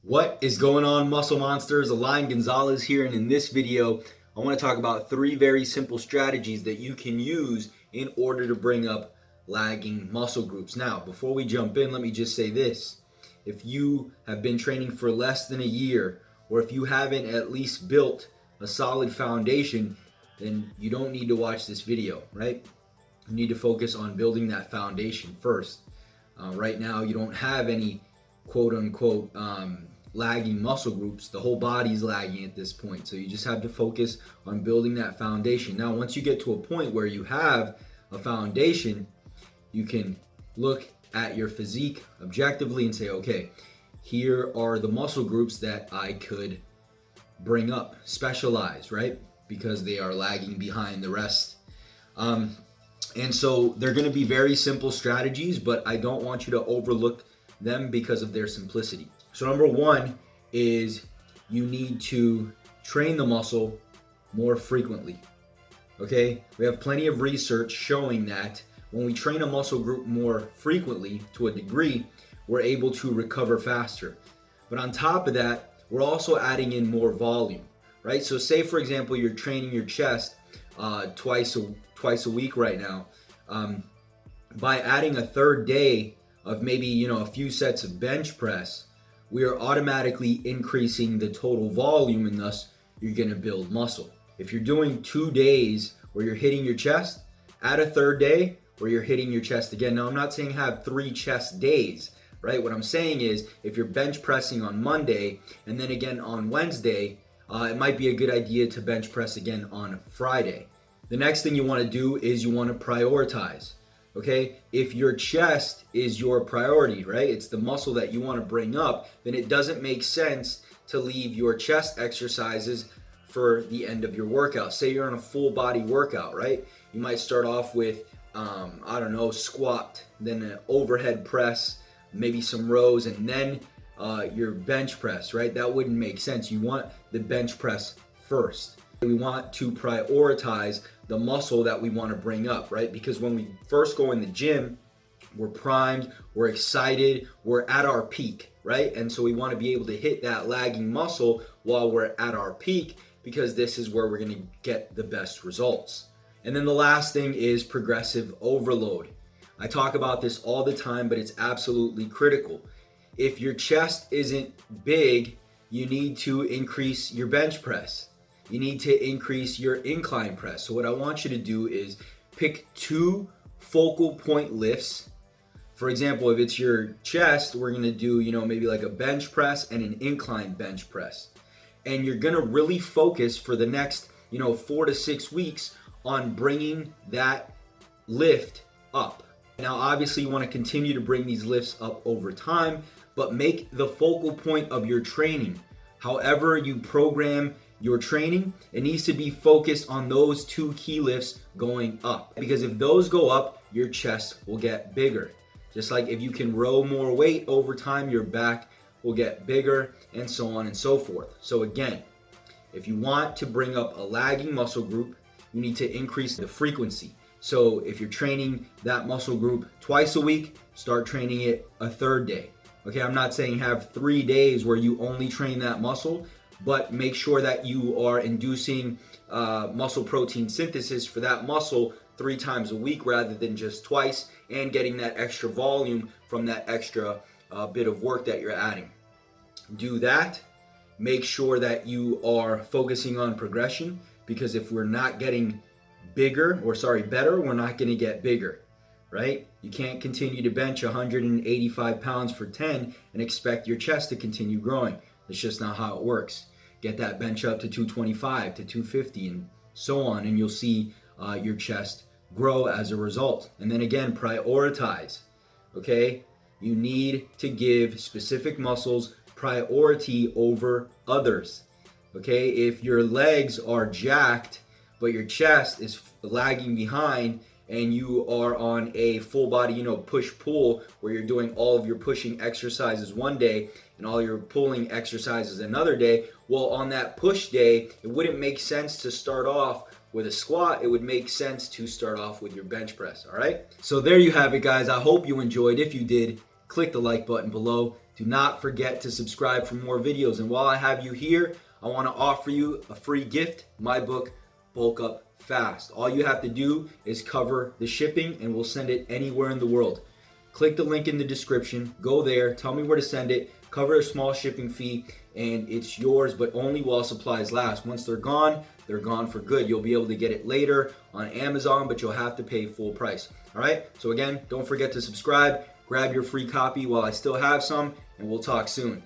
What is going on, muscle monsters? Alain Gonzalez here, and in this video I want to talk about three very simple strategies that you can use in order to bring up lagging muscle groups. Now, before we jump in, let me just say this. If you have been training for less than a year, or if you haven't at least built a solid foundation, then you don't need to watch this video, right? You need to focus on building that foundation first. Right now, you don't have any quote-unquote lagging muscle groups. The whole body's lagging at this point, so you just have to focus on building that foundation. Now, once you get to a point where you have a foundation, you can look at your physique objectively and say, okay, here are the muscle groups that I could bring up, specialize, right? Because they are lagging behind the rest. And so they're going to be very simple strategies, but I don't want you to overlook them because of their simplicity. So number one is you need to train the muscle more frequently. Okay? We have plenty of research showing that when we train a muscle group more frequently, to a degree, we're able to recover faster. But on top of that, we're also adding in more volume, right? So say, for example, you're training your chest twice a week right now. By adding a third day of maybe a few sets of bench press, we are automatically increasing the total volume, and thus you're going to build muscle. If you're doing 2 days where you're hitting your chest, add a third day where you're hitting your chest again. Now, I'm not saying have 3 chest days, right? What I'm saying is if you're bench pressing on Monday and then again on Wednesday, it might be a good idea to bench press again on Friday. The next thing you want to do is you want to prioritize. Okay, if your chest is your priority, right? It's the muscle that you want to bring up, then it doesn't make sense to leave your chest exercises for the end of your workout. Say you're on a full body workout, right? You might start off with, squat, then an overhead press, maybe some rows, and then your bench press, right? That wouldn't make sense. You want the bench press first. We want to prioritize the muscle that we want to bring up, right? Because when we first go in the gym, we're primed, we're excited, we're at our peak, right? And so we want to be able to hit that lagging muscle while we're at our peak, because this is where we're going to get the best results. And then the last thing is progressive overload. I talk about this all the time, but it's absolutely critical. If your chest isn't big, you need to increase your bench press. You need to increase your incline press. So what I want you to do is pick 2 focal point lifts. For example, if it's your chest, we're gonna do, maybe like a bench press and an incline bench press. And you're gonna really focus for the next, 4 to 6 weeks on bringing that lift up. Now, obviously you wanna continue to bring these lifts up over time, but make the focal point of your training. However you program your training, it needs to be focused on those 2 key lifts going up. Because if those go up, your chest will get bigger. Just like if you can row more weight over time, your back will get bigger, and so on and so forth. So again, if you want to bring up a lagging muscle group, you need to increase the frequency. So if you're training that muscle group twice a week, start training it a third day. Okay, I'm not saying have 3 days where you only train that muscle, but make sure that you are inducing muscle protein synthesis for that muscle 3 times a week rather than just twice, and getting that extra volume from that extra bit of work that you're adding. Do that. Make sure that you are focusing on progression, because if we're not getting better, we're not going to get bigger, right? You can't continue to bench 185 pounds for 10 and expect your chest to continue growing. It's just not how it works. Get that bench up to 225 to 250 and so on, and you'll see your chest grow as a result. And then again, prioritize. Okay? You need to give specific muscles priority over others. Okay? If your legs are jacked, but your chest is lagging behind, and you are on a full body, push-pull, where you're doing all of your pushing exercises one day and all your pulling exercises another day, well, on that push day, it wouldn't make sense to start off with a squat. It would make sense to start off with your bench press, all right? So there you have it, guys. I hope you enjoyed. If you did, click the like button below. Do not forget to subscribe for more videos. And while I have you here, I want to offer you a free gift, my book, Bulk Up Fast. All you have to do is cover the shipping and we'll send it anywhere in the world. Click the link in the description, go there, tell me where to send it, cover a small shipping fee, and it's yours, but only while supplies last. Once they're gone for good. You'll be able to get it later on Amazon, but you'll have to pay full price. All right, so again, don't forget to subscribe, grab your free copy while I still have some, and we'll talk soon.